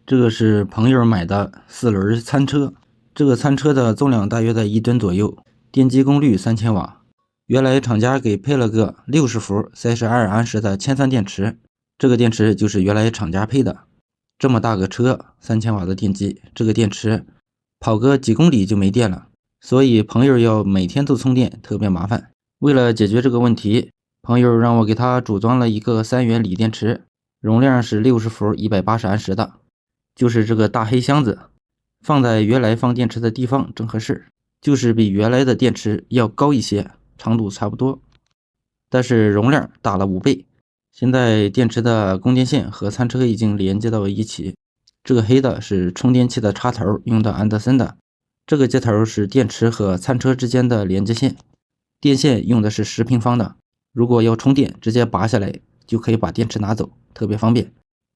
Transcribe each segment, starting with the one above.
这个是朋友买的4轮餐车，这个餐车的重量大约在1吨左右，电机功率3000瓦。原来厂家给配了个60伏32安时的铅酸电池，这个电池就是原来厂家配的。这么大个车，3000瓦的电机，这个电池跑个几公里就没电了，所以朋友要每天都充电，特别麻烦。为了解决这个问题，朋友让我给他组装了一个3元锂电池，容量是60伏180安时的。就是这个大黑箱子，放在原来放电池的地方正合适，就是比原来的电池要高一些，长度差不多，但是容量大了5倍。现在电池的供电线和餐车已经连接到一起，这个黑的是充电器的插头，用的安德森的，这个接头是电池和餐车之间的连接线，电线用的是10平方的，如果要充电直接拔下来就可以把电池拿走，特别方便。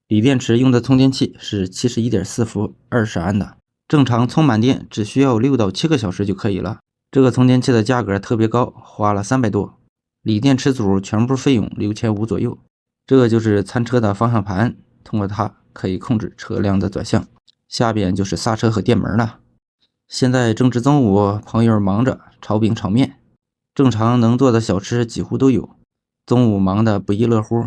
锂电池用的充电器是71.4伏20安的，正常充满电只需要6到7个小时就可以了。这个充电器的价格特别高，花了300多，锂电池组全部费用6500左右。这个就是餐车的方向盘，通过它可以控制车辆的转向。下边就是刹车和电门了。现在正值中午，朋友忙着炒饼炒面，正常能做的小吃几乎都有，中午忙得不亦乐乎。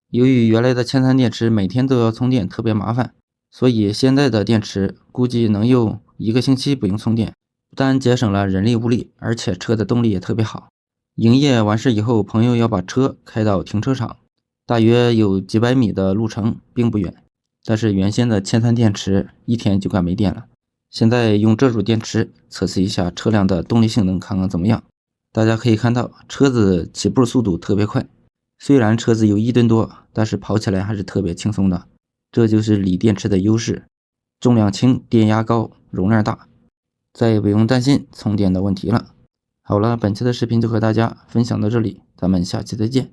由于原来的铅酸电池每天都要充电，特别麻烦，所以现在的电池估计能用1个星期不用充电，不但节省了人力物力，而且车的动力也特别好。营业完事以后，朋友要把车开到停车场，大约有几百米的路程，并不远。但是原先的铅酸电池1天就快没电了，现在用这组电池测试一下车辆的动力性能，看看怎么样。大家可以看到，车子起步速度特别快。虽然车子有1吨多，但是跑起来还是特别轻松的。这就是锂电池的优势，重量轻，电压高，容量大，再也不用担心充电的问题了。好了，本期的视频就和大家分享到这里，咱们下期再见。